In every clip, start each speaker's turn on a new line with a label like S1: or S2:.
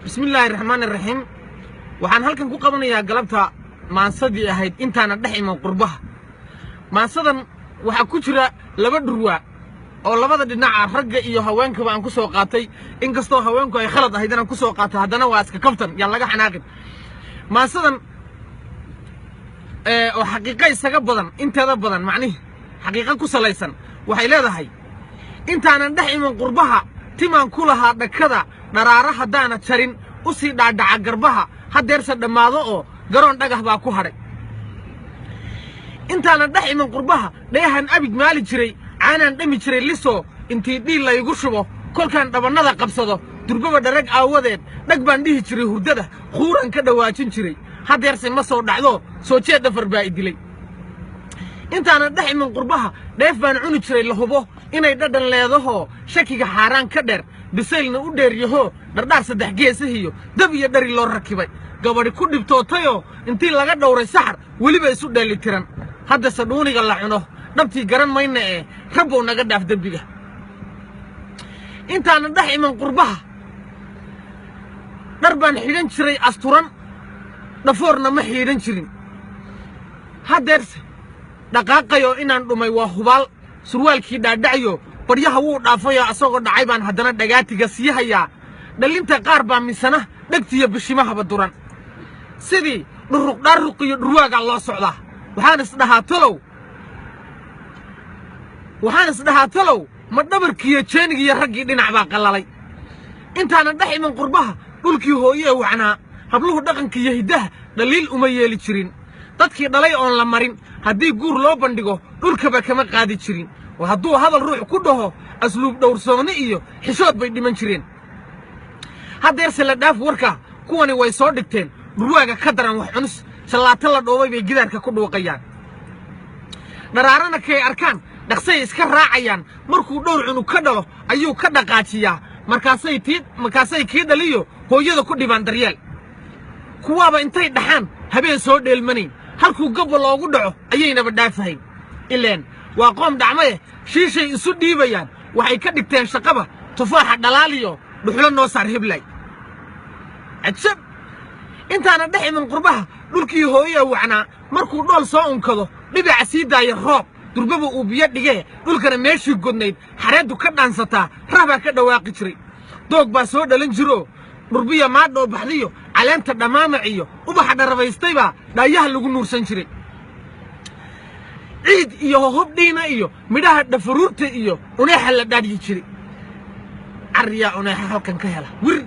S1: بسم الله الرحمن الرحيم waxaan halkan ku qabanayaa galabta maansadii ahayd intaana dhaximo qurbaha maansadan waxa ku jira laba dhurwa oo labada dhinaca ragga iyo haweenka aan ku soo qaatay inkastoo haweenku ay khalad ahayd inaan ku soo qaato haddana waa iska kaftan yaa laga xanaaqin maansadan oo xaqiiqo isaga badan inteeda badan macnihi xaqiiqo ku salaysan waxay leedahay intaana dhaximo qurbaha timaan ku lahaa dhakada dharaara hadaana jarin u sii dhaadhaca garbaha hadeersa dhamaado oo garoon dhagax baa ku haray intaana dhaximan qurbaha dheehan abid maali jiray aanan dhami jiray liso intii dhiil la igu shubo kolkaan dhabanada qabsado durbaba dharag aawadeed dhag baan dhihi jiray hurdada quuran ka dhawaajin jiray hadeerse ma soo dhacdo soo jeed dhafar baa idilay intaana dhaximan qurbaha dheef baan cuni jiray la hubo inay dhadhan leedaho shakiga xaaraan ka dheer bisaylna u dheeryaho dhardhaar saddex geesahiyo dab iyo dhari loo rakibay gabadhi ku dhibtootayoo intii laga dhowray saxar weliba isu dheelitiran hadda sadhuuniga la cuno dhabtii garan mayna ee rabbow naga dhaaf dembiga intaana dhex iman qurbaha dhar baan xidhan jiray asturan dhafoorna ma xidhan jirin hadeerse dhaqaaqayoo inaan dhumay waa hubaal surwaalkii dhaadhacayo baryaha wuu dhaafayoo asagoo dhacay baan haddana dhagaatiga sii hayaa dhalinta qaar baa misana dhegtiyo bishimahaba duran sidii dhuruqdhaaruq iyo dhurwaagaa loo socdaa waxaan isdhahaa talow ma dhabarkiiyo jeenigiiyo raggii dhinac baa qallalay intaana dhex iman qurbaha dhulkii hooyee wacnaa habluhu dhaqankiiyo hiddaha dhaliil uma yeeli jirin dadkii dhalay oon la marin haddii guur loo bandhigo dhulkaba kama qaadi jirin oo hadduu hadal ruux ku dhaho asluub dhowrsoonni iyo xishood bay dhiman jireen hadeerse la dhaaf warka kuwani way soo dhigteen dhurwaaga ka daran wax cunus shallaato la dhoobay bay gidaarka ku dhuuqayaan dharaarana kay arkaan dhaqsay iska raacayaan markuu dhowr cunug ka dhalo ayuu ka dhaqaajiyaa markaasay kii dhaliyo hooyada ku dhibaan daryeel kuwaaba intay dhaxaan habeen soo dheelmanayn halkuu gabba loogu dhaco ayaynaba dhaafahayn ileen waa qoom dhacmaye shiishay isu dhiibayaan waxay ka dhigteen shaqaba tufaaxa dhalaaliyo dhuxlo noo saar hiblay cajab intaana dhex iman qurbaha dhulkii hooyee wacnaa markuu dhool soo unkado dhibica sii daaya roob durbaba uu biyo dhigee dhulkana meeshii godnayd xareeddu ka dhaansataa rahbaa ka dhawaaqi jiray doog baa soo dhalan jiroo dhurbiya maadhoo baxdiyo caleenta dhammaamac iyo ubaxa dharabaystaybaa dhaayaha lagu nuursan jiray ciid iyo hohob dhiina iyo midhaha dhafaruurta iyo uneexa la dhaadyi jiray carriyaa uneexa halkan ka hela wir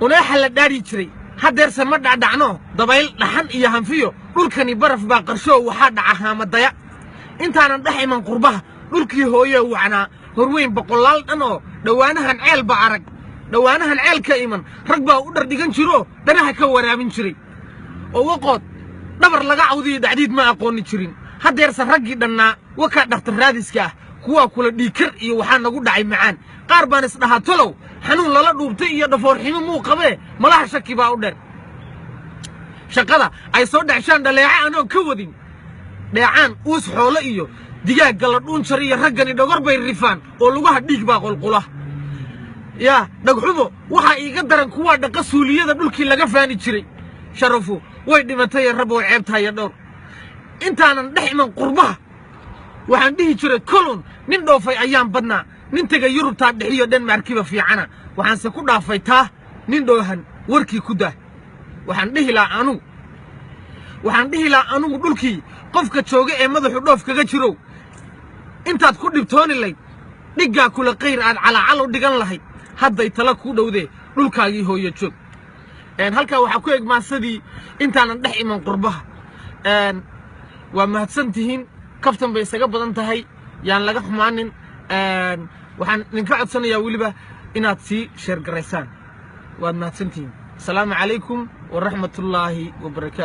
S1: uneexa la dhaadyi jiray hadeerse ma dhacdhacno dabayl dhaxan iyo hanfiyo dhulkani baraf baa qarshoo waxaa dhaca haamadaya intaanan dhex iman qurbaha dhulkii hooyee wacnaa horweyn boqolaal dhan oo dhowaanahan ceelba arag dhowaanahan ceel ka iman rag baa u dhardhigan jiroo dhanaha ka waraabin jiray oo waqood dhabar laga cawdiyo dhacdiid ma aqooni jirin hadeerse raggii dhannaa wakaa dhakhtar raadiska ah kuwaa kula dhiikar iyo waxaa nagu dhacay macaan qaar baan isdhahaa talow xanuun lala dhuubtay iyo dhafoorximo muu qabee malaha shaki baa u dheer shaqada ay soo dhexshaan dhaleeca anoo ka wadin dheecaan uus xoolo iyo digaag gala dhuunjar iyo raggani dhogor bay rifaan oo lugaha dhiig baa qulqula yaa dhagxumo waxaa iiga daran kuwaa dhaqa suuliyada dhulkii laga faani jiray sharafu way dhimatay rabbow ceebtaaya dhowr intaanan dhex iman qurbaha waxaan dhihi jiray kolon nin dhoofay ayaan badnaa nin tegay yurubtaa dhexiyo dhenmaarkiba fiicana waxaanse ku dhaafay taa nin dhoohan warkii ku dah waxaan dhihi lahaa anugu dhulkii qofka jooga ee madaxu dhoof kaga jirow intaad ku dhibtooni layd dhiggaa kula qayr aad calaacal u dhigan lahayd hadday tala kuu dhowdee dhulkaagii hooyo joog halkaa waxaa ku eg maasadii intaanan dhex iman qurbaha waa mahadsan tihiin kaftan bay isaga badan tahay yaan laga xumaanin waxaan idinka codsanayaa weliba inaad sii sheergaraysaan waad mahadsan tihiin asalaamu calaykum waraxmatullaahi wabarakaatu